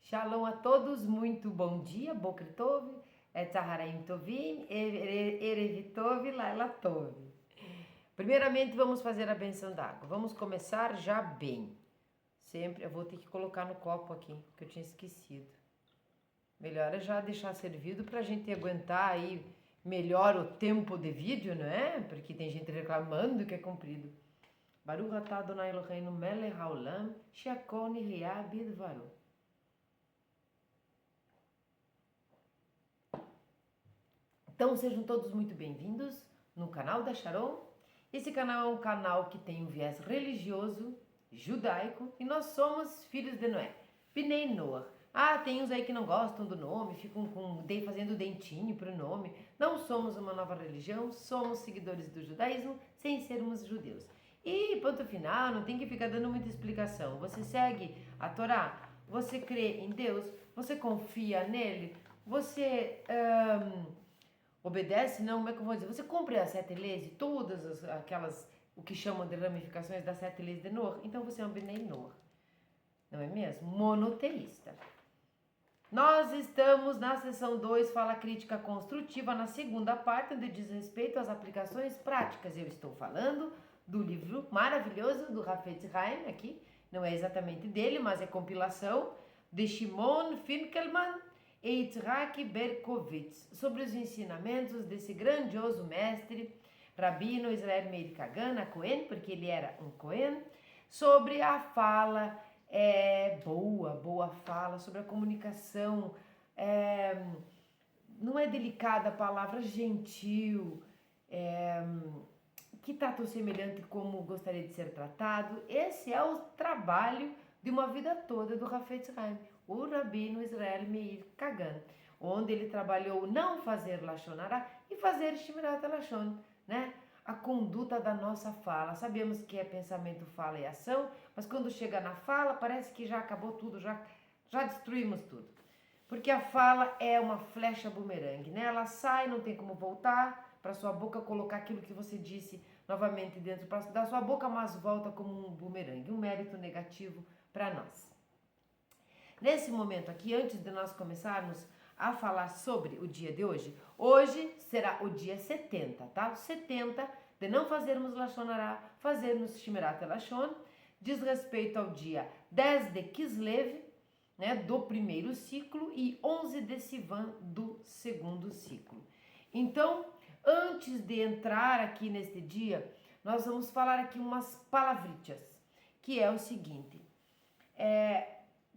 Shalom a todos, muito bom dia, Boker Tov, Tzaharaim Tovim, Erev Tov, Laila Tov. Primeiramente vamos fazer a benção d'água, vamos começar já bem. Sempre, eu vou ter que colocar no copo aqui, que eu tinha esquecido. Melhor é já deixar servido pra gente aguentar aí melhor o tempo de vídeo, não é? Porque tem gente reclamando que é comprido. Baruch atah Adonai Eloheinu melech haolam, she'akol nihya bidvaro. Então sejam todos muito bem-vindos no canal da Sharon. Esse canal é um canal que tem um viés religioso, judaico, e nós somos filhos de Noé, Bnei Noach. Tem uns aí que não gostam do nome, ficam fazendo dentinho pro nome. Não somos uma nova religião, somos seguidores do judaísmo sem sermos judeus. E ponto final, não tem que ficar dando muita explicação. Você segue a Torá, você crê em Deus, você confia nele, você obedece, não, como é que eu vou dizer? Você cumpre as 7 leis e todas aquelas, o que chamam de ramificações das 7 leis de Noach, então você é um Bnei Noach, não é mesmo? Monoteísta. Nós estamos na seção 2, fala crítica construtiva, na segunda parte, onde diz respeito às aplicações práticas. Eu estou falando do livro maravilhoso do Hafetz Haim, aqui, não é exatamente dele, mas é compilação, de Shimon Finkelman e Yitzhak Berkovitz, sobre os ensinamentos desse grandioso mestre, Rabino Israel Meir Kagan, a Cohen, porque ele era um Cohen, sobre a fala boa fala, sobre a comunicação, não é delicada a palavra, gentil, que trata o semelhante como gostaria de ser tratado. Esse é o trabalho de uma vida toda do Hafetz Haim, o Rabino Israel Meir Kagan, onde ele trabalhou não fazer Lashon Hara e fazer Shmirat HaLashon, né? A conduta da nossa fala. Sabemos que é pensamento, fala e ação, mas quando chega na fala parece que já acabou tudo, já destruímos tudo. Porque a fala é uma flecha bumerangue, né? Ela sai, não tem como voltar para sua boca, colocar aquilo que você disse novamente dentro da sua boca, mas volta como um bumerangue, um mérito negativo para nós. Nesse momento aqui, antes de nós começarmos a falar sobre o dia de hoje, hoje será o dia 70, tá? 70 de não fazermos Lashon Hara, fazermos Shmirat HaLashon, diz respeito ao dia 10 de Kislev, né, do primeiro ciclo, e 11 de Sivan do segundo ciclo. Então, antes de entrar aqui neste dia, nós vamos falar aqui umas palavritas, que é o seguinte,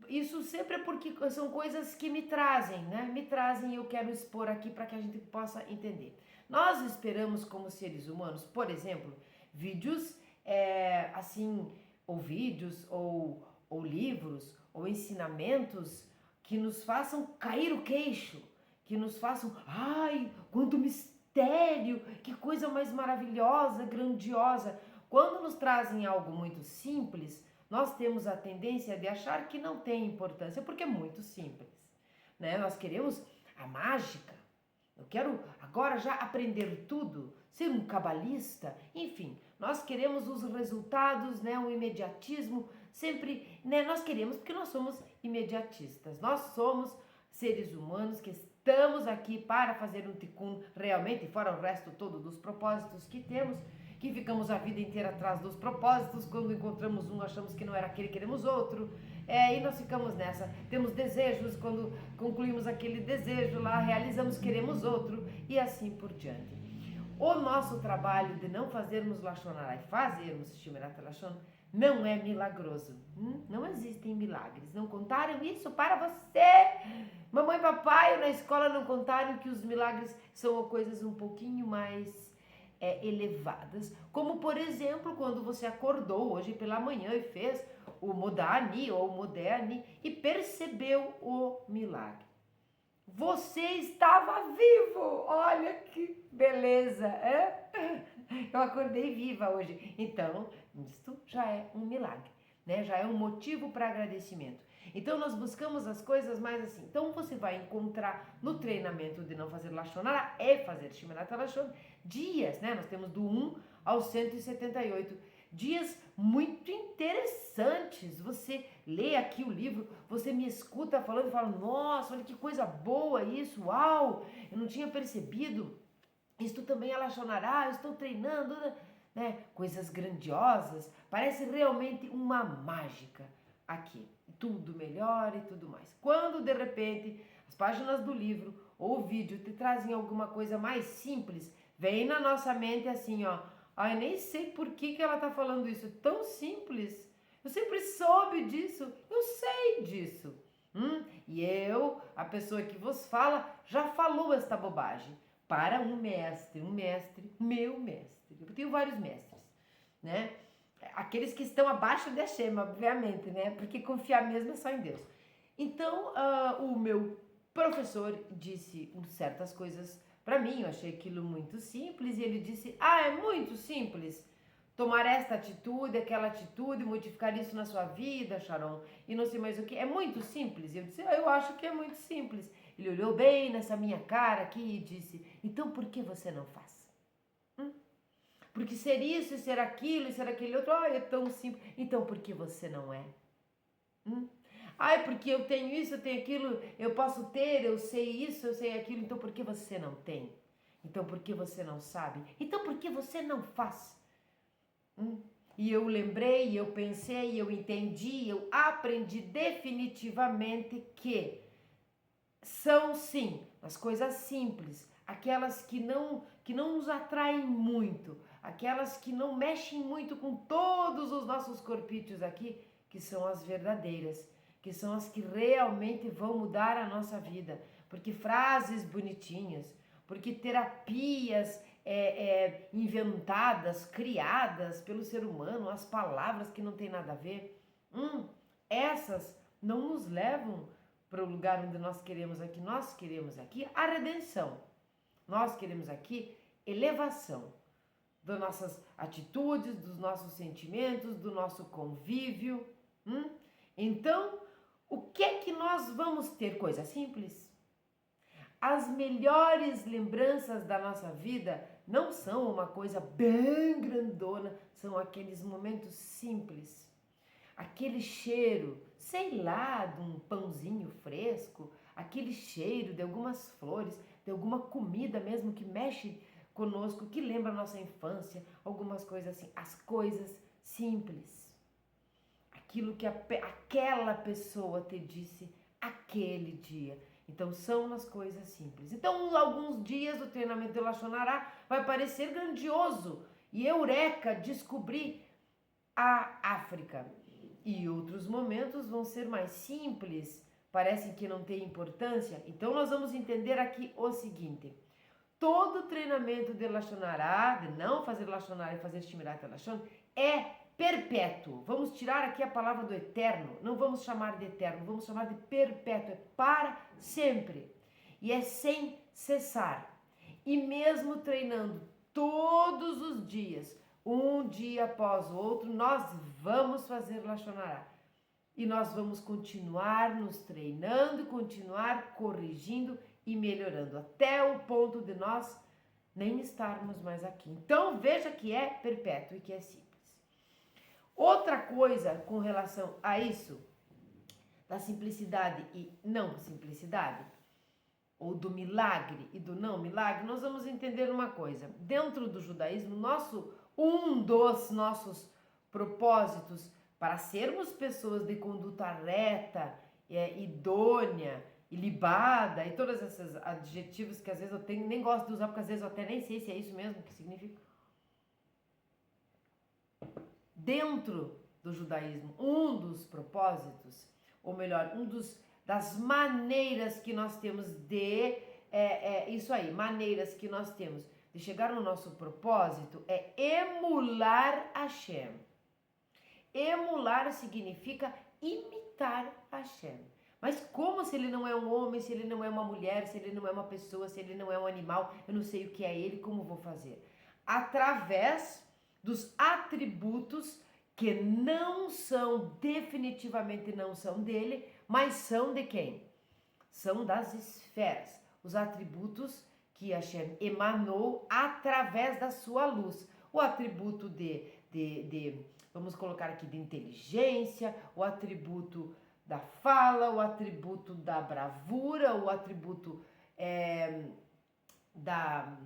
isso sempre é porque são coisas que me trazem, né? Me trazem e eu quero expor aqui para que a gente possa entender. Nós esperamos como seres humanos, por exemplo, vídeos, ou vídeos, ou livros, ou ensinamentos que nos façam cair o queixo, que nos façam, quanto mistério, que coisa mais maravilhosa, grandiosa. Quando nos trazem algo muito simples, nós temos a tendência de achar que não tem importância, porque é muito simples, né? Nós queremos a mágica, eu quero agora já aprender tudo, ser um cabalista, enfim, nós queremos os resultados, né? O imediatismo, sempre, né? Nós queremos porque nós somos imediatistas, nós somos seres humanos que estamos aqui para fazer um tikkun realmente, fora o resto todo dos propósitos que temos, que ficamos a vida inteira atrás dos propósitos, quando encontramos um achamos que não era aquele, queremos outro, e nós ficamos nessa, temos desejos, quando concluímos aquele desejo lá, realizamos, queremos outro, e assim por diante. O nosso trabalho de não fazermos Lashon Hara e fazermos Shmirat HaLashon não é milagroso, não existem milagres, não contaram isso para você, mamãe e papai na escola não contaram que os milagres são coisas um pouquinho mais elevadas, como por exemplo quando você acordou hoje pela manhã e fez o Modani ou Modéani e percebeu o milagre. Você estava vivo, olha que beleza, Eu acordei viva hoje, então isto já é um milagre, né? Já é um motivo para agradecimento. Então nós buscamos as coisas mais assim. Então você vai encontrar no treinamento de não fazer Lashon Hara e fazer Shmirat HaLashon dias, né? Nós temos do 1 ao 178 dias muito interessantes. Você lê aqui o livro, você me escuta falando e fala, nossa, olha que coisa boa isso, uau, eu não tinha percebido, isto também é Lachonará, eu estou treinando, né? Coisas grandiosas, parece realmente uma mágica aqui, tudo melhor e tudo mais. Quando de repente as páginas do livro ou o vídeo te trazem alguma coisa mais simples, vem na nossa mente assim, ó, ai, nem sei por que ela tá falando isso, tão simples, eu sempre soube disso, eu sei disso. E eu, a pessoa que vos fala, já falou esta bobagem para um mestre, meu mestre. Eu tenho vários mestres, né? Aqueles que estão abaixo de Hashem, obviamente, né? Porque confiar mesmo é só em Deus. Então, o meu professor disse certas coisas para mim, eu achei aquilo muito simples, e ele disse, é muito simples tomar esta atitude, aquela atitude, modificar isso na sua vida, Sharon, e não sei mais o que, é muito simples. Eu disse, eu acho que é muito simples. Ele olhou bem nessa minha cara aqui e disse, então por que você não faz? Porque ser isso, ser aquilo, ser aquele outro, é tão simples. Então por que você não é? Porque eu tenho isso, eu tenho aquilo, eu posso ter, eu sei isso, eu sei aquilo, então por que você não tem? Então por que você não sabe? Então por que você não faz? E eu lembrei, eu pensei, eu entendi, eu aprendi definitivamente que são sim as coisas simples, aquelas que não nos atraem muito, aquelas que não mexem muito com todos os nossos corpícios aqui, que são as verdadeiras, que são as que realmente vão mudar a nossa vida. Porque frases bonitinhas, porque terapias inventadas, criadas pelo ser humano, as palavras que não tem nada a ver, essas não nos levam para o lugar onde nós queremos aqui a redenção. Nós queremos aqui elevação das nossas atitudes, dos nossos sentimentos, do nosso convívio. Então, o que é que nós vamos ter? Coisa simples. As melhores lembranças da nossa vida não são uma coisa bem grandona, são aqueles momentos simples. Aquele cheiro, sei lá, de um pãozinho fresco, aquele cheiro de algumas flores, de alguma comida mesmo que mexe conosco, que lembra a nossa infância, algumas coisas assim, as coisas simples. Aquilo que aquela pessoa te disse aquele dia. Então são as coisas simples. Então alguns dias do treinamento de Lachonará vai parecer grandioso e eureka, descobrir a África. E outros momentos vão ser mais simples, parecem que não tem importância. Então nós vamos entender aqui o seguinte: todo treinamento de Lachonará, de não fazer Lachonará e fazer Shmirat Lashon, é perpétuo. Vamos tirar aqui a palavra do eterno, não vamos chamar de eterno, vamos chamar de perpétuo, é para sempre. E é sem cessar. E mesmo treinando todos os dias, um dia após o outro, nós vamos fazer Lachonará. E nós vamos continuar nos treinando, continuar corrigindo e melhorando, até o ponto de nós nem estarmos mais aqui. Então veja que é perpétuo e que é simples. Outra coisa com relação a isso, da simplicidade e não simplicidade, ou do milagre e do não milagre, nós vamos entender uma coisa. Dentro do judaísmo, um dos nossos propósitos para sermos pessoas de conduta reta, idônea, ilibada e todos esses adjetivos que às vezes eu nem gosto de usar, porque às vezes eu até nem sei se é isso mesmo que significa. Dentro do judaísmo, um dos propósitos, ou melhor, das maneiras que nós temos maneiras que nós temos de chegar no nosso propósito é emular Hashem. Emular significa imitar Hashem. Mas como se ele não é um homem, se ele não é uma mulher, se ele não é uma pessoa, se ele não é um animal, eu não sei o que é ele, como vou fazer? Através dos atributos que definitivamente não são dele, mas são de quem? São das esferas, os atributos que Hashem emanou através da sua luz. O atributo de vamos colocar aqui de inteligência, o atributo da fala, o atributo da bravura, o atributo da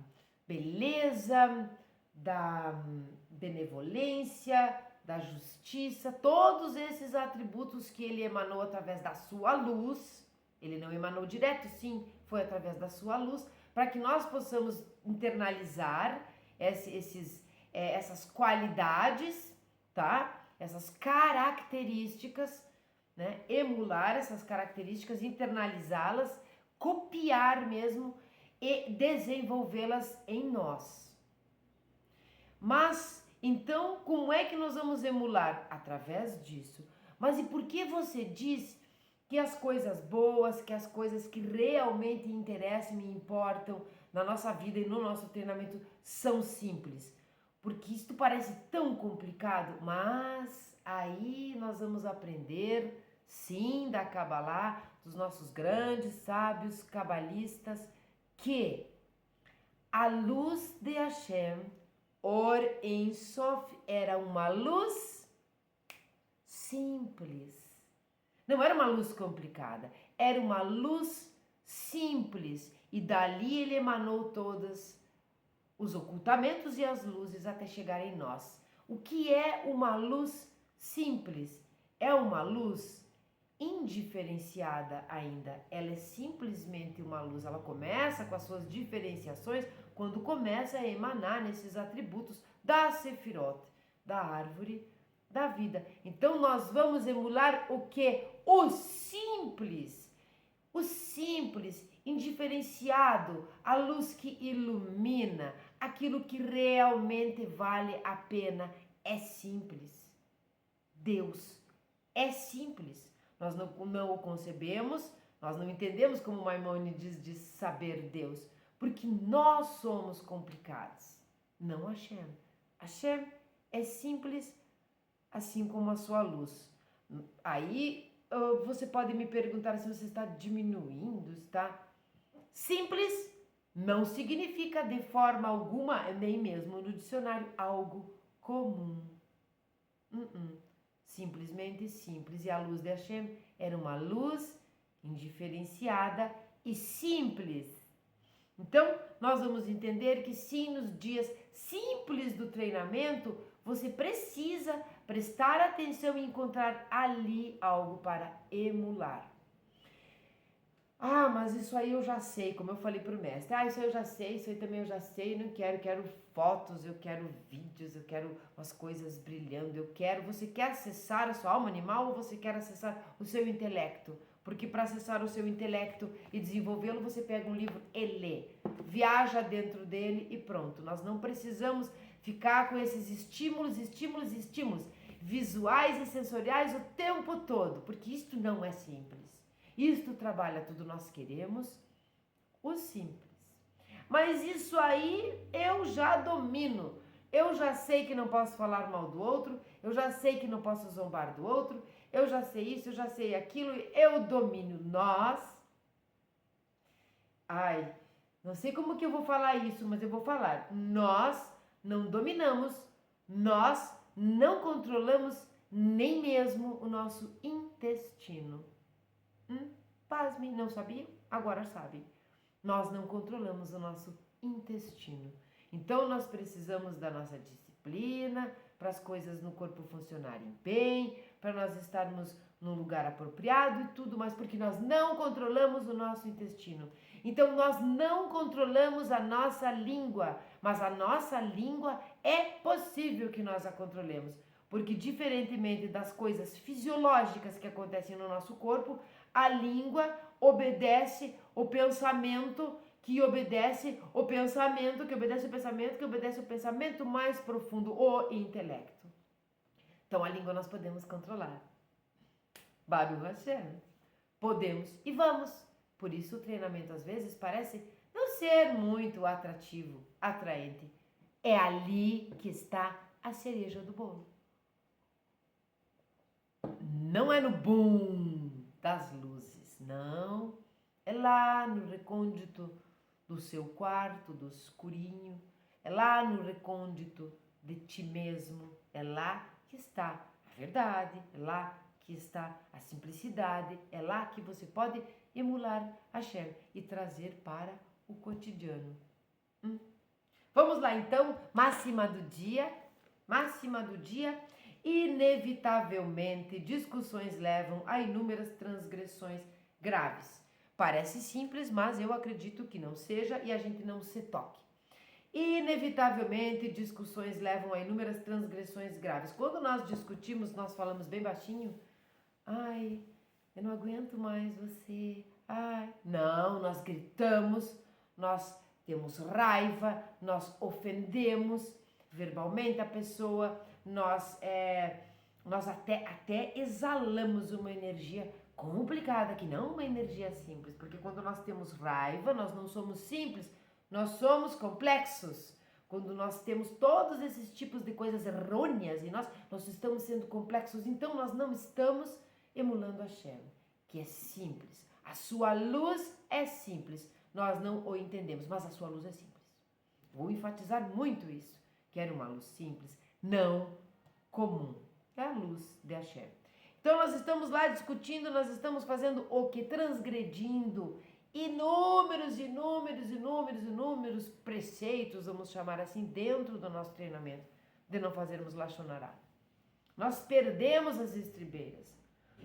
beleza, da benevolência, da justiça, todos esses atributos que ele emanou através da sua luz. Ele não emanou direto, sim, foi através da sua luz, para que nós possamos internalizar essas qualidades, tá? Essas características, né? Emular essas características, internalizá-las, copiar mesmo e desenvolvê-las em nós. Mas, então, como é que nós vamos emular? Através disso. Mas e por que você diz que as coisas boas, que as coisas que realmente interessam e importam na nossa vida e no nosso treinamento são simples? Porque isto parece tão complicado, mas aí nós vamos aprender, sim, da Kabbalah, dos nossos grandes sábios cabalistas, que a luz de Hashem, Or Ein Sof, era uma luz simples. Não era uma luz complicada, era uma luz simples. E dali ele emanou todos os ocultamentos e as luzes até chegar em nós. O que é uma luz simples? É uma luz indiferenciada ainda. Ela é simplesmente uma luz. Ela começa com as suas diferenciações quando começa a emanar nesses atributos da Sefirot, da árvore da vida. Então nós vamos emular o que? O simples, indiferenciado, a luz que ilumina, aquilo que realmente vale a pena. É simples. Deus é simples. Nós não o concebemos, nós não entendemos como Maimônides diz saber Deus, porque nós somos complicados, não Hashem. Hashem é simples, assim como a sua luz. Aí você pode me perguntar se você está diminuindo, está? Simples não significa de forma alguma, nem mesmo no dicionário, algo comum. Simplesmente simples. E a luz de Hashem era uma luz indiferenciada e simples. Então, nós vamos entender que sim, nos dias simples do treinamento, você precisa prestar atenção e encontrar ali algo para emular. Ah, mas isso aí eu já sei, como eu falei para o mestre. Ah, isso aí eu já sei, isso aí também eu já sei, não quero, quero fotos, eu quero vídeos, eu quero umas coisas brilhando, eu quero... Você quer acessar a sua alma animal ou você quer acessar o seu intelecto? Porque para acessar o seu intelecto e desenvolvê-lo, você pega um livro e lê. Viaja dentro dele e pronto. Nós não precisamos ficar com esses estímulos visuais e sensoriais o tempo todo, porque isto não é simples. Isto trabalha tudo, nós queremos o simples. Mas isso aí eu já domino. Eu já sei que não posso falar mal do outro, eu já sei que não posso zombar do outro, eu já sei isso, eu já sei aquilo, eu domino. Nós... Ai, não sei como que eu vou falar isso, mas eu vou falar. Nós não dominamos, nós não controlamos nem mesmo o nosso intestino. Pasmem, não sabiam? Agora sabem. Nós não controlamos o nosso intestino. Então nós precisamos da nossa disciplina para as coisas no corpo funcionarem bem, para nós estarmos num lugar apropriado e tudo mais, porque nós não controlamos o nosso intestino. Então nós não controlamos a nossa língua, mas a nossa língua é possível que nós a controlemos, porque diferentemente das coisas fisiológicas que acontecem no nosso corpo, a língua obedece o pensamento, que obedece o pensamento, que obedece o pensamento, que obedece o pensamento mais profundo, o intelecto. Então a língua nós podemos controlar. Baruch Hashem. Podemos e vamos. Por isso o treinamento às vezes parece não ser muito atrativo, atraente. É ali que está a cereja do bolo. Não é no boom das luzes, não. É lá no recôndito do seu quarto, do escurinho. É lá no recôndito de ti mesmo. É lá que está a verdade, é lá que está a simplicidade, é lá que você pode emular Hashem e trazer para o cotidiano. Vamos lá então, máxima do dia. Máxima do dia. Inevitavelmente, discussões levam a inúmeras transgressões graves. Parece simples, mas eu acredito que não seja e a gente não se toque. Inevitavelmente, discussões levam a inúmeras transgressões graves. Quando nós discutimos, nós falamos bem baixinho. Ai, eu não aguento mais você. Ai, não, nós gritamos, nós temos raiva, nós ofendemos verbalmente a pessoa, nós até exalamos uma energia complicada, que não uma energia simples, porque quando nós temos raiva, nós não somos simples, nós somos complexos. Quando nós temos todos esses tipos de coisas errôneas e nós estamos sendo complexos, então nós não estamos emulando Hashem, que é simples. A sua luz é simples. Nós não o entendemos, mas a sua luz é simples. Vou enfatizar muito isso. Quero uma luz simples, não comum. É a luz de Hashem. Então nós estamos lá discutindo, nós estamos fazendo o que? Transgredindo inúmeros preceitos, vamos chamar assim, dentro do nosso treinamento, de não fazermos Lashon Hara. Nós perdemos as estribeiras.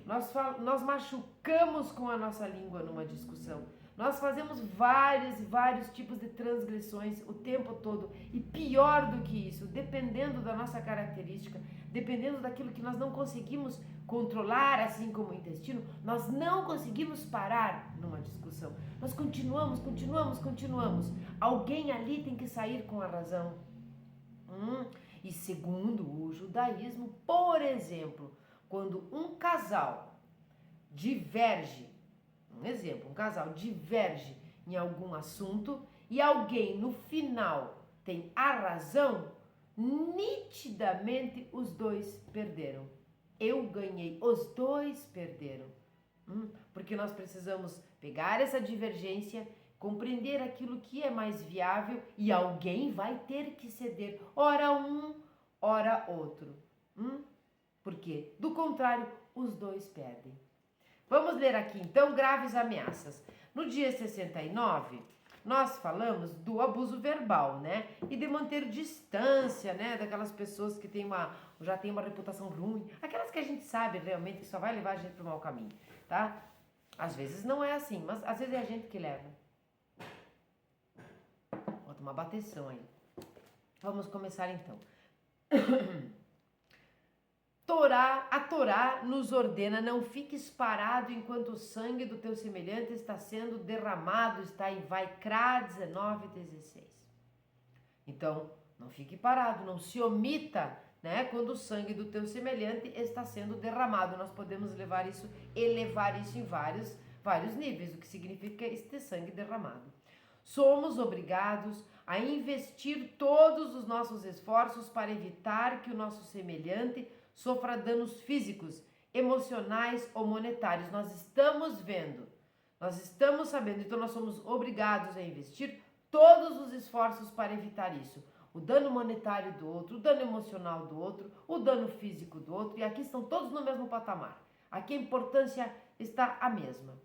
Nós machucamos com a nossa língua numa discussão. Nós fazemos vários tipos de transgressões o tempo todo. E pior do que isso, dependendo da nossa característica, dependendo daquilo que nós não conseguimos controlar, assim como o intestino, nós não conseguimos parar numa discussão. Nós continuamos. Alguém ali tem que sair com a razão. E segundo o judaísmo, por exemplo, quando um casal diverge, um exemplo, um casal diverge em algum assunto e alguém no final tem a razão, nitidamente os dois perderam. Eu ganhei, os dois perderam. Porque nós precisamos pegar essa divergência, compreender aquilo que é mais viável e alguém vai ter que ceder, ora um, ora outro. Porque, do contrário, os dois perdem. Vamos ler aqui então graves ameaças. No dia 69, nós falamos do abuso verbal, né? E de manter distância, né? Daquelas pessoas que já tem uma reputação ruim. Aquelas que a gente sabe realmente que só vai levar a gente para o mau caminho, tá? Às vezes não é assim, mas às vezes é a gente que leva. Bota uma bateção aí. Vamos começar então. A Torá nos ordena: não fiques parado enquanto o sangue do teu semelhante está sendo derramado, está em Vaikra 19:16. Então, não fique parado, não se omita, né, quando o sangue do teu semelhante está sendo derramado. Nós podemos elevar isso em vários níveis, o que significa este sangue derramado. Somos obrigados a investir todos os nossos esforços para evitar que o nosso semelhante sofra danos físicos, emocionais ou monetários. Nós estamos vendo, nós estamos sabendo, então nós somos obrigados a investir todos os esforços para evitar isso. O dano monetário do outro, o dano emocional do outro, o dano físico do outro, e aqui estão todos no mesmo patamar. Aqui a importância está a mesma.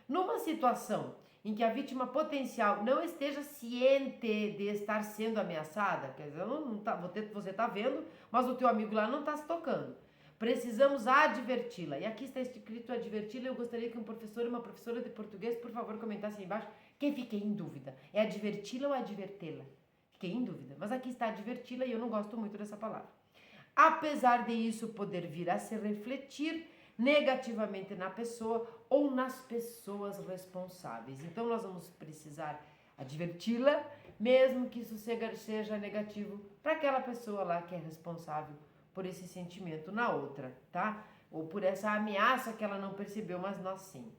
Numa situação em que a vítima potencial não esteja ciente de estar sendo ameaçada, quer dizer, você está vendo, mas o teu amigo lá não está se tocando. Precisamos adverti-la. E aqui está escrito adverti-la. Eu gostaria que um professor e uma professora de português, por favor, comentassem aí embaixo. Quem fiquei em dúvida? É adverti-la ou advertê-la? Fiquei em dúvida. Mas aqui está adverti-la e eu não gosto muito dessa palavra. Apesar de isso poder vir a se refletir negativamente na pessoa ou nas pessoas responsáveis. Então nós vamos precisar adverti-la, mesmo que isso seja negativo para aquela pessoa lá que é responsável por esse sentimento na outra, tá? Ou por essa ameaça que ela não percebeu, mas nós sim.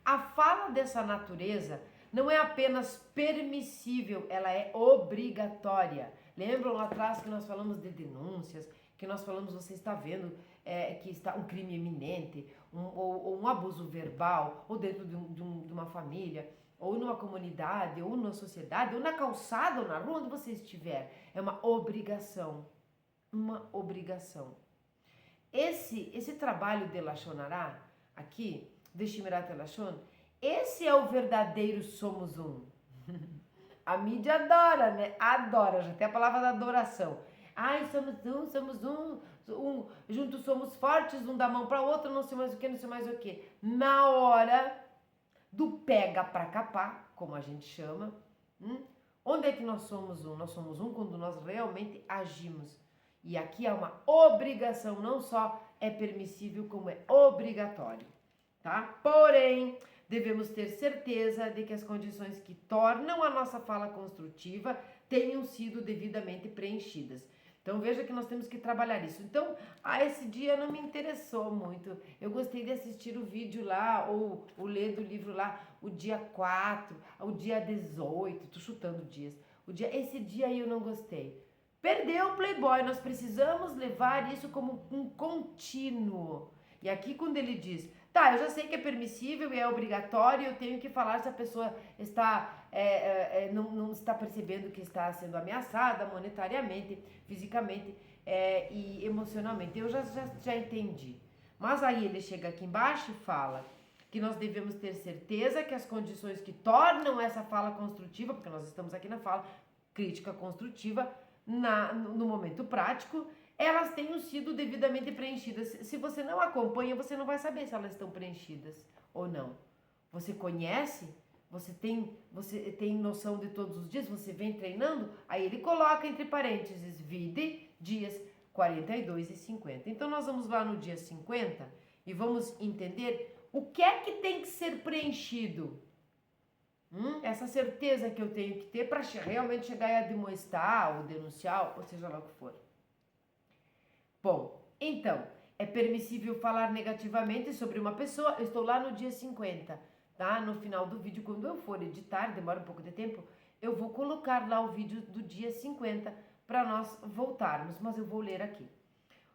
A fala dessa natureza não é apenas permissível, ela é obrigatória. Lembram lá atrás que nós falamos de denúncias, que nós falamos, você está vendo que está um crime iminente, ou um abuso verbal, ou dentro de uma família, ou numa comunidade, ou na sociedade, ou na calçada, ou na rua, onde você estiver. É uma obrigação. uma obrigação. Esse trabalho de Lashon Hara, aqui, de Shmirat Lashon, esse é o verdadeiro somos um. A mídia adora, né? Adora, já tem a palavra da adoração. Ai, somos um, juntos somos fortes, um dá mão para o outro, não sei mais o que, não sei mais o que. Na hora do pega pra capar, como a gente chama, onde é que nós somos um? Nós somos um quando nós realmente agimos. E aqui é uma obrigação, não só é permissível, como é obrigatório, tá? Porém, devemos ter certeza de que as condições que tornam a nossa fala construtiva tenham sido devidamente preenchidas. Então veja que nós temos que trabalhar isso. Então, esse dia não me interessou muito. Eu gostei de assistir o vídeo lá, ou ler do livro lá, o dia 4, o dia 18, tô chutando dias. Esse dia aí eu não gostei. Perdeu o Playboy, nós precisamos levar isso como um contínuo. E aqui quando ele diz, tá, eu já sei que é permissível e é obrigatório, eu tenho que falar se a pessoa está, não está percebendo que está sendo ameaçada monetariamente, fisicamente e emocionalmente. Eu já entendi. Mas aí ele chega aqui embaixo e fala que nós devemos ter certeza que as condições que tornam essa fala construtiva, porque nós estamos aqui na fala crítica construtiva, no momento prático, elas tenham sido devidamente preenchidas. Se você não acompanha, você não vai saber se elas estão preenchidas ou não. Você conhece, você tem noção de todos os dias, você vem treinando, aí ele coloca entre parênteses, vide dias 42 e 50. Então nós vamos lá no dia 50 e vamos entender o que é que tem que ser preenchido. Essa certeza que eu tenho que ter para realmente chegar a demonstrar ou denunciar, ou seja lá o que for. Bom, então, é permissível falar negativamente sobre uma pessoa. Eu estou lá no dia 50, tá? No final do vídeo, quando eu for editar, demora um pouco de tempo, eu vou colocar lá o vídeo do dia 50 para nós voltarmos, mas eu vou ler aqui.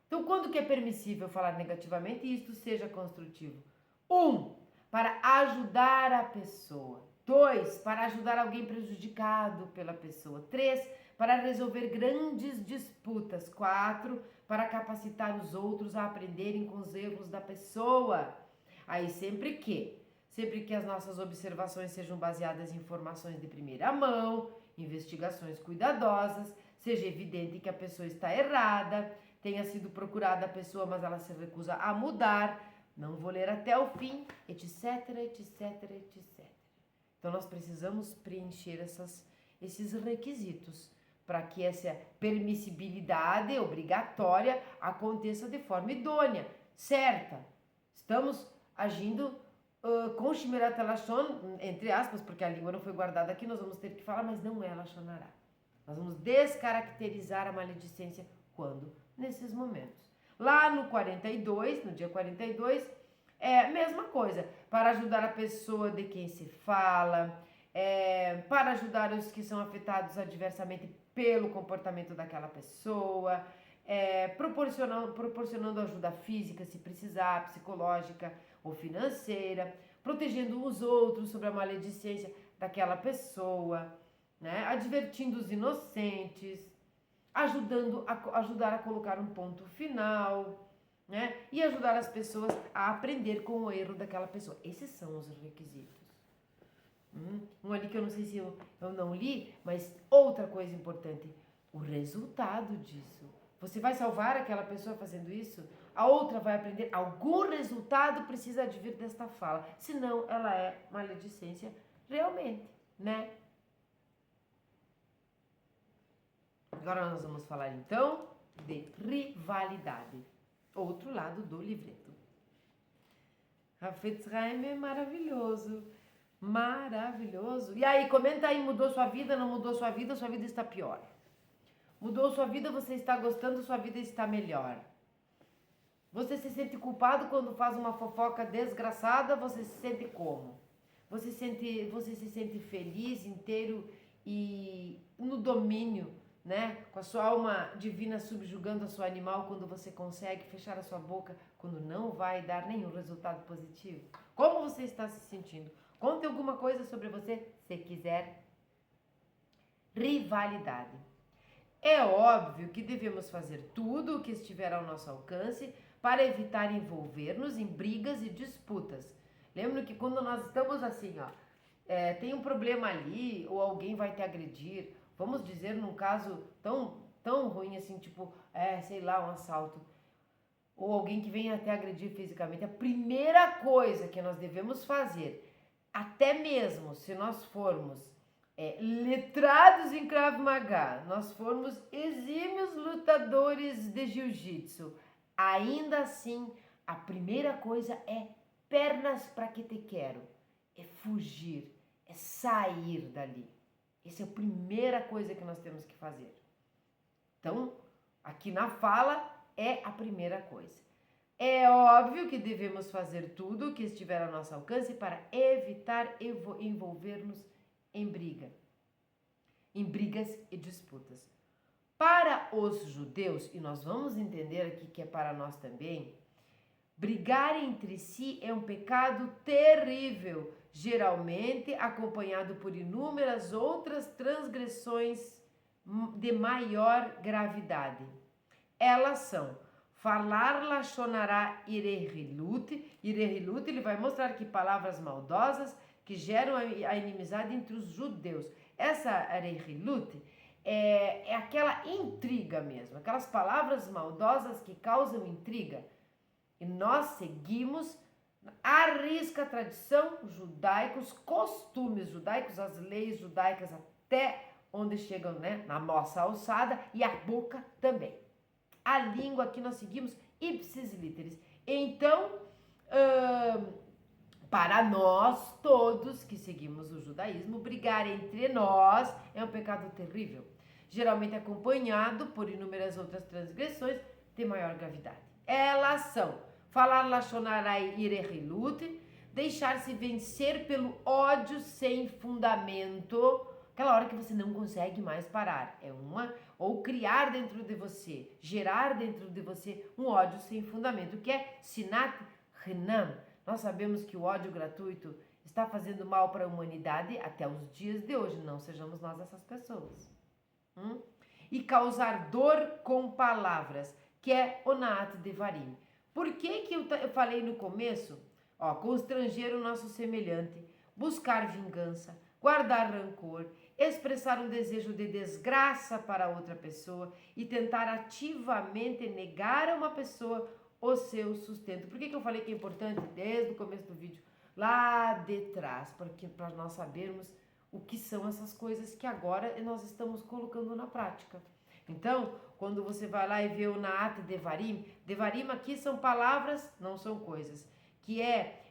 Então, quando que é permissível falar negativamente e isto seja construtivo? 1, para ajudar a pessoa. 2, para ajudar alguém prejudicado pela pessoa. 3, para resolver grandes disputas. 4, para capacitar os outros a aprenderem com os erros da pessoa. Aí sempre que as nossas observações sejam baseadas em informações de primeira mão, investigações cuidadosas, seja evidente que a pessoa está errada, tenha sido procurada a pessoa, mas ela se recusa a mudar, não vou ler até o fim, etc, etc, etc. Então nós precisamos preencher esses requisitos para que essa permissibilidade obrigatória aconteça de forma idônea, certa. Estamos agindo com Shmirat Lashon, entre aspas, porque a língua não foi guardada aqui, nós vamos ter que falar, mas não é Lashon Hara. Nós vamos descaracterizar a maledicência quando? Nesses momentos. Lá no 42, no dia 42, é a mesma coisa, para ajudar a pessoa de quem se fala, para ajudar os que são afetados adversamente pelo comportamento daquela pessoa, proporcionando ajuda física, se precisar, psicológica ou financeira, protegendo os outros sobre a maledicência daquela pessoa, né? Advertindo os inocentes, ajudar a colocar um ponto final, né? E ajudar as pessoas a aprender com o erro daquela pessoa. Esses são os requisitos. Um ali que eu não sei se eu não li, mas outra coisa importante, o resultado disso. Você vai salvar aquela pessoa fazendo isso? A outra vai aprender. Algum resultado precisa advir desta fala. Senão ela é maledicência realmente, né? Agora nós vamos falar então de rivalidade. Outro lado do livreto. Hafetz Haim é maravilhoso. Maravilhoso. E aí, comenta aí, mudou sua vida, não mudou sua vida está pior. Mudou sua vida, você está gostando, sua vida está melhor. Você se sente culpado quando faz uma fofoca desgraçada, você se sente como? Você se sente feliz, inteiro e no domínio, né? Com a sua alma divina subjugando a sua animal quando você consegue fechar a sua boca, quando não vai dar nenhum resultado positivo? Como você está se sentindo? Conte alguma coisa sobre você, se quiser. Rivalidade. É óbvio que devemos fazer tudo o que estiver ao nosso alcance para evitar envolver-nos em brigas e disputas. Lembra que quando nós estamos assim, ó, tem um problema ali, ou alguém vai te agredir, vamos dizer num caso tão ruim assim, tipo, sei lá, um assalto, ou alguém que venha até agredir fisicamente, a primeira coisa que nós devemos fazer, até mesmo se nós formos letrados em Krav Maga, nós formos exímios lutadores de jiu-jitsu, ainda assim, a primeira coisa é pernas para que te quero, é fugir, é sair dali. Essa é a primeira coisa que nós temos que fazer. Então, aqui na fala é a primeira coisa. É óbvio que devemos fazer tudo o que estiver ao nosso alcance para evitar envolver-nos em brigas e disputas. Para os judeus, e nós vamos entender aqui que é para nós também, brigar entre si é um pecado terrível, geralmente acompanhado por inúmeras outras transgressões de maior gravidade. Elas são falar lachonará irehilut. Irehilut, ele vai mostrar que palavras maldosas que geram a inimizade entre os judeus. Essa irehilut é aquela intriga mesmo, aquelas palavras maldosas que causam intriga. E nós seguimos à risca a tradição judaica, os costumes judaicos, as leis judaicas até onde chegam, né, na nossa alçada, e a boca também. A língua que nós seguimos ipsis literis. Então, para nós todos que seguimos o judaísmo, brigar entre nós é um pecado terrível, geralmente acompanhado por inúmeras outras transgressões de maior gravidade. Elas são falar lachonarai irehilut, deixar-se vencer pelo ódio sem fundamento, aquela hora que você não consegue mais parar, ou criar dentro de você, gerar dentro de você um ódio sem fundamento, que é sinat hinam. Nós sabemos que o ódio gratuito está fazendo mal para a humanidade até os dias de hoje, não sejamos nós essas pessoas. E causar dor com palavras, que é onat devarim. Por que eu falei no começo? Constranger o nosso semelhante, buscar vingança, guardar rancor, expressar um desejo de desgraça para outra pessoa e tentar ativamente negar a uma pessoa o seu sustento. Por que eu falei que é importante desde o começo do vídeo? Lá de trás, para nós sabermos o que são essas coisas que agora nós estamos colocando na prática. Então, quando você vai lá e vê o Naat Devarim, Devarim aqui são palavras, não são coisas, que é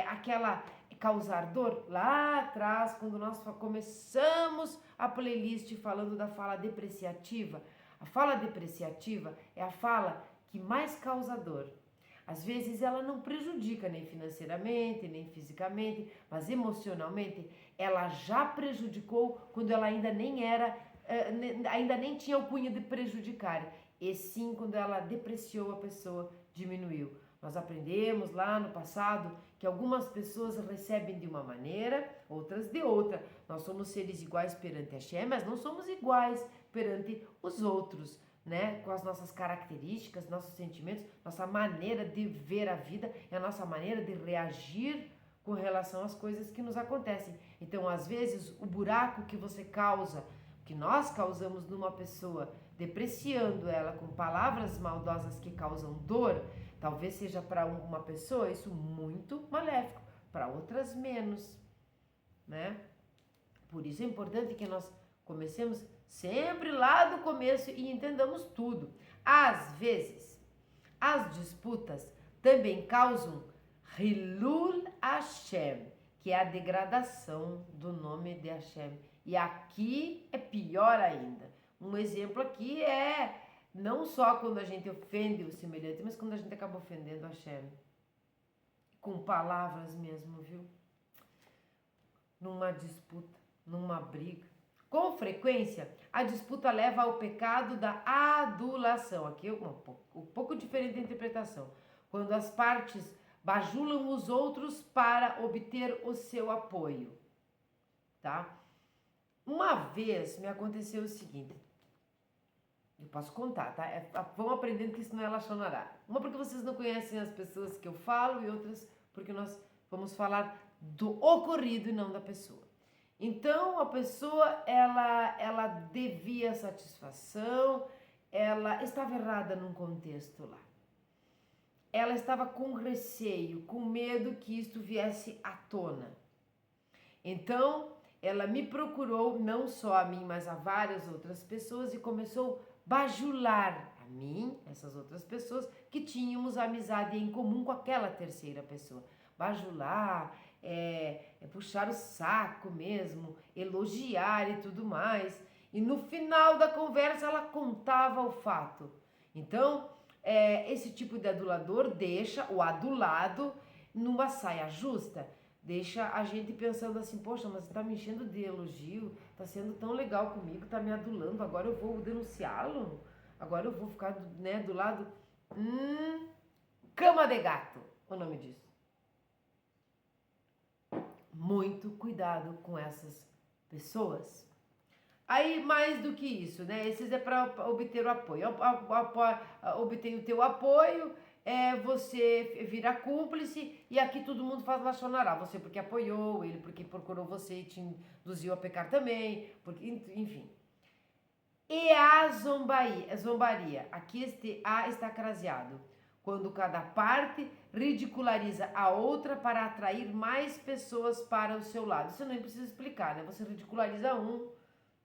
aquela causar dor. Lá atrás, quando nós começamos a playlist falando da fala depreciativa, a fala depreciativa é a fala que mais causa dor. Às vezes ela não prejudica nem financeiramente, nem fisicamente, mas emocionalmente ela já prejudicou quando ela ainda ainda nem tinha o cunho de prejudicar. E sim, quando ela depreciou a pessoa, diminuiu. Nós aprendemos lá no passado que algumas pessoas recebem de uma maneira, outras de outra. Nós somos seres iguais perante Hashem, mas não somos iguais perante os outros, né? Com as nossas características, nossos sentimentos, nossa maneira de ver a vida, é a nossa maneira de reagir com relação às coisas que nos acontecem. Então, às vezes, o buraco que você causa, que nós causamos numa pessoa, depreciando ela com palavras maldosas que causam dor, talvez seja para uma pessoa isso muito maléfico, para outras menos, né? Por isso é importante que nós comecemos sempre lá do começo e entendamos tudo. Às vezes, as disputas também causam Hilul Hashem, que é a degradação do nome de Hashem. E aqui é pior ainda. Um exemplo aqui é não só quando a gente ofende o semelhante, mas quando a gente acaba ofendendo Hashem. Com palavras mesmo, viu? Numa disputa, numa briga. Com frequência, a disputa leva ao pecado da adulação. Aqui é um pouco diferente a interpretação. Quando as partes bajulam os outros para obter o seu apoio, tá? Uma vez me aconteceu o seguinte. Eu posso contar, tá? Vão aprendendo que isso não é Lachonará. Uma porque vocês não conhecem as pessoas que eu falo e outras porque nós vamos falar do ocorrido e não da pessoa. Então, a pessoa, ela devia satisfação, ela estava errada num contexto lá. Ela estava com receio, com medo que isto viesse à tona. Então, ela me procurou, não só a mim, mas a várias outras pessoas e começou a bajular a mim, essas outras pessoas, que tínhamos amizade em comum com aquela terceira pessoa. Bajular, puxar o saco mesmo, elogiar e tudo mais. E no final da conversa ela contava o fato. Então, esse tipo de adulador deixa o adulado numa saia justa. Deixa a gente pensando assim, poxa, mas tá me enchendo de elogio, tá sendo tão legal comigo, tá me adulando, agora eu vou denunciá-lo? Agora eu vou ficar, né, do lado... Cama de gato, o nome disso. Muito cuidado com essas pessoas. Aí, mais do que isso, né, esses é para obter o apoio. Obter o teu apoio... você vira cúmplice e aqui todo mundo faz Lachonará. Você porque apoiou, ele porque procurou você e te induziu a pecar também, porque, enfim. E a zombaria. Aqui este A está craseado. Quando cada parte ridiculariza a outra para atrair mais pessoas para o seu lado. Isso eu nem preciso explicar, né? Você ridiculariza um,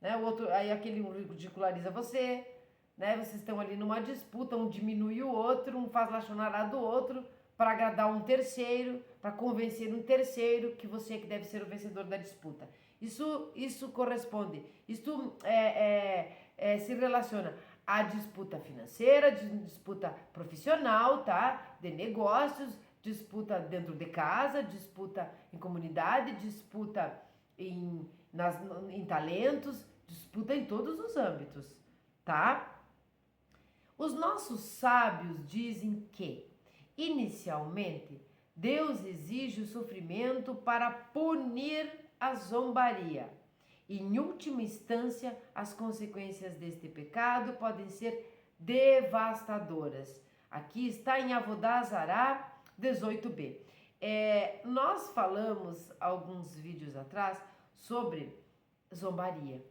né? O outro, aí aquele um ridiculariza você. Né? Vocês estão ali numa disputa, um diminui o outro, um faz Lachonará do outro para agradar um terceiro, para convencer um terceiro que você que deve ser o vencedor da disputa. Isso corresponde, isso se relaciona à disputa financeira, disputa profissional, tá? De negócios, disputa dentro de casa, disputa em comunidade, disputa em talentos, disputa em todos os âmbitos, tá? Os nossos sábios dizem que, inicialmente, Deus exige o sofrimento para punir a zombaria. Em última instância, as consequências deste pecado podem ser devastadoras. Aqui está em Avodá Zará 18b. Nós falamos alguns vídeos atrás sobre zombaria.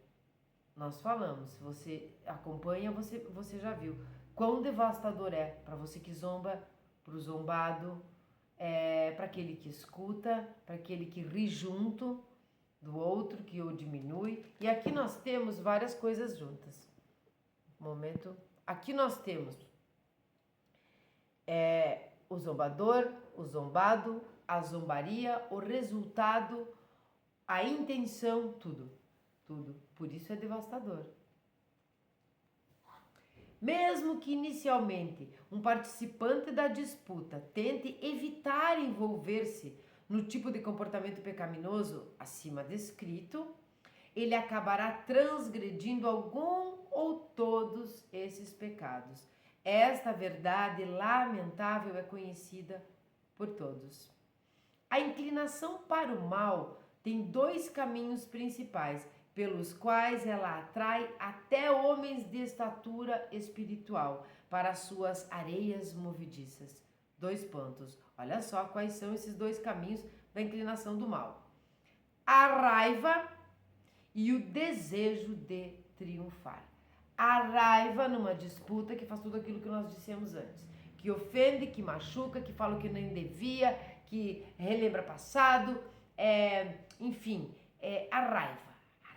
Nós falamos, se você acompanha, você já viu. Quão devastador é para você que zomba, para o zombado, para aquele que escuta, para aquele que ri junto do outro, que o diminui. E aqui nós temos várias coisas juntas. Momento. Aqui nós temos o zombador, o zombado, a zombaria, o resultado, a intenção, tudo. Tudo. Por isso é devastador. Mesmo que inicialmente um participante da disputa tente evitar envolver-se no tipo de comportamento pecaminoso acima descrito, ele acabará transgredindo algum ou todos esses pecados. Esta verdade lamentável é conhecida por todos. A inclinação para o mal tem dois caminhos principais, pelos quais ela atrai até homens de estatura espiritual para suas areias movediças. 2 pontos. Olha só quais são esses dois caminhos da inclinação do mal. A raiva e o desejo de triunfar. A raiva numa disputa que faz tudo aquilo que nós dissemos antes. Que ofende, que machuca, que fala o que nem devia, que relembra passado, enfim, a raiva.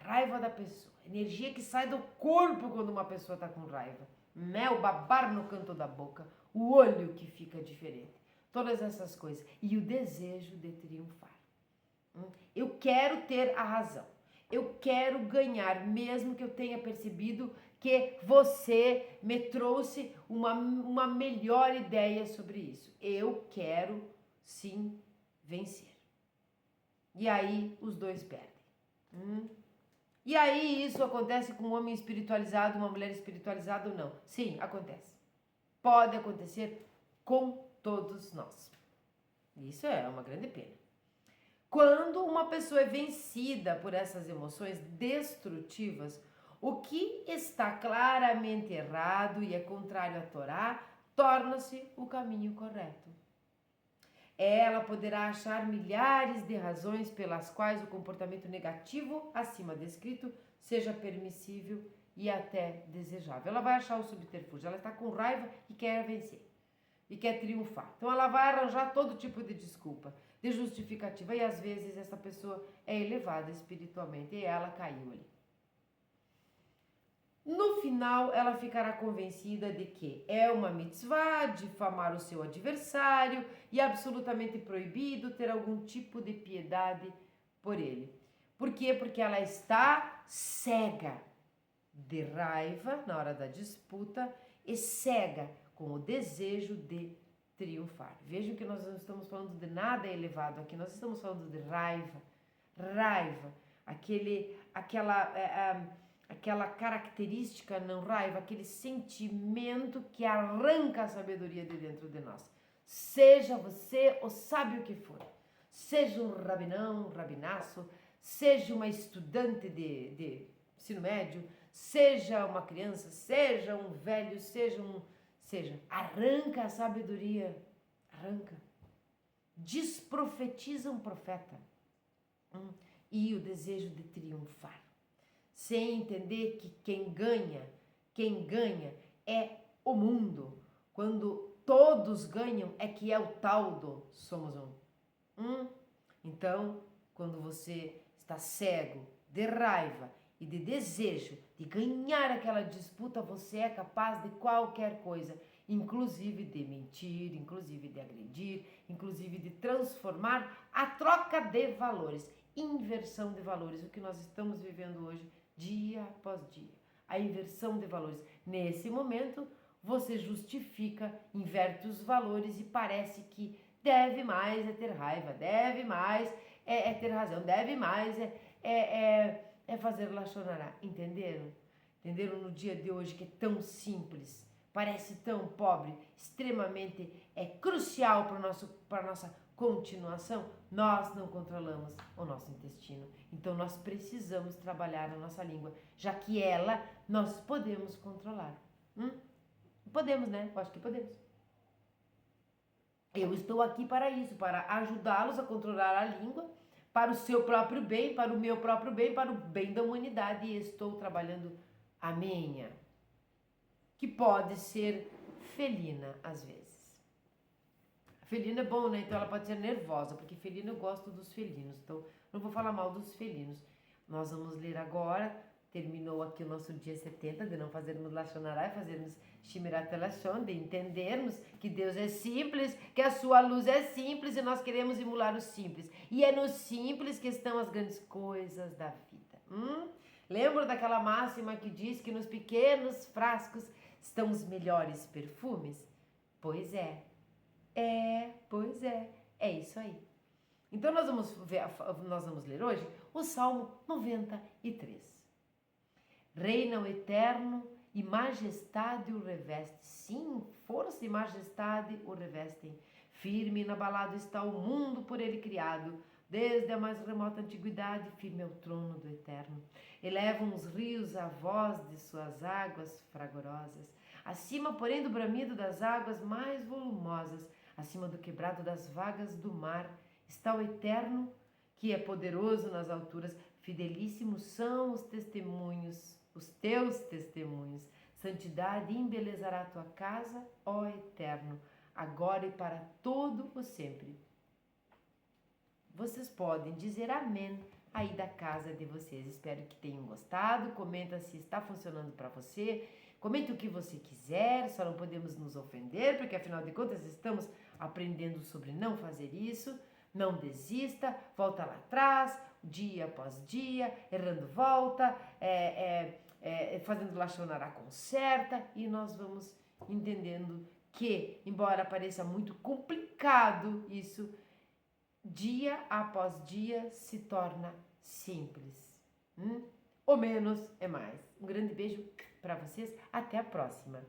Raiva da pessoa, energia que sai do corpo quando uma pessoa está com raiva, mel, babar no canto da boca, o olho que fica diferente, todas essas coisas, e o desejo de triunfar. Eu quero ter a razão, eu quero ganhar, mesmo que eu tenha percebido que você me trouxe uma melhor ideia sobre isso. Eu quero sim vencer. E aí os dois perdem. E aí isso acontece com um homem espiritualizado, uma mulher espiritualizada ou não? Sim, acontece. Pode acontecer com todos nós. Isso é uma grande pena. Quando uma pessoa é vencida por essas emoções destrutivas, O que está claramente errado e é contrário à Torá, torna-se o caminho correto. Ela poderá achar milhares de razões pelas quais o comportamento negativo acima descrito seja permissível e até desejável. Ela vai achar o subterfúgio, ela está com raiva e quer vencer, e quer triunfar. Então ela vai arranjar todo tipo de desculpa, de justificativa, e às vezes essa pessoa é elevada espiritualmente e ela caiu ali. No final, ela ficará convencida de que é uma mitzvah difamar o seu adversário e absolutamente proibido ter algum tipo de piedade por ele. Por quê? Porque ela está cega de raiva na hora da disputa e cega com o desejo de triunfar. Vejam que nós não estamos falando de nada elevado aqui, nós estamos falando de raiva, aquela característica, não raiva, aquele sentimento que arranca a sabedoria de dentro de nós. Seja você o sábio que for, seja um rabinão, um rabinaço, seja uma estudante de ensino médio, seja uma criança, seja um velho, arranca a sabedoria, arranca. Desprofetiza um profeta e o desejo de triunfar. Sem entender que quem ganha é o mundo. Quando todos ganham é que é o tal do somos um. Então, quando você está cego de raiva e de desejo de ganhar aquela disputa, você é capaz de qualquer coisa, inclusive de mentir, inclusive de agredir, inclusive de transformar a troca de valores, inversão de valores, o que nós estamos vivendo hoje, dia após dia, a inversão de valores. Nesse momento, você justifica, inverte os valores e parece que deve mais é ter raiva, deve mais é ter razão, deve mais é fazer lashon hará. Entenderam? Entenderam no dia de hoje que é tão simples, parece tão pobre, extremamente crucial para a nossa continuação? Nós não controlamos o nosso intestino, então nós precisamos trabalhar a nossa língua, já que ela nós podemos controlar. Podemos, né? Eu acho que podemos. Eu estou aqui para isso, para ajudá-los a controlar a língua, para o seu próprio bem, para o meu próprio bem, para o bem da humanidade, e estou trabalhando a minha, que pode ser felina às vezes. Felina é bom, né? Então ela pode ser nervosa, porque felina eu gosto dos felinos, então não vou falar mal dos felinos. Nós vamos ler agora, terminou aqui o nosso dia 70, de não fazermos lashon hará e fazermos shmirat lashon, de entendermos que Deus é simples, que a sua luz é simples e nós queremos emular o simples. E é no simples que estão as grandes coisas da vida. Lembra daquela máxima que diz que nos pequenos frascos estão os melhores perfumes? Pois é. É isso aí. Então nós vamos ler hoje o Salmo 93. Reina o eterno e majestade o reveste. Sim, força e majestade o revestem. Firme e inabalado está o mundo por ele criado. Desde a mais remota antiguidade, firme é o trono do eterno. Elevam os rios a voz de suas águas fragorosas. Acima, porém, do bramido das águas mais volumosas, acima do quebrado das vagas do mar, está o Eterno, que é poderoso nas alturas. Fidelíssimos são os testemunhos, os teus testemunhos. Santidade embelezará a tua casa, ó Eterno, agora e para todo o sempre. Vocês podem dizer amém aí da casa de vocês. Espero que tenham gostado. Comenta se está funcionando para você. Comente o que você quiser, só não podemos nos ofender, porque afinal de contas estamos aprendendo sobre não fazer isso. Não desista, volta lá atrás, dia após dia, errando volta, fazendo lashon hará conserta, e nós vamos entendendo que, embora pareça muito complicado isso, dia após dia se torna simples. O menos é mais. Um grande beijo para vocês, até a próxima.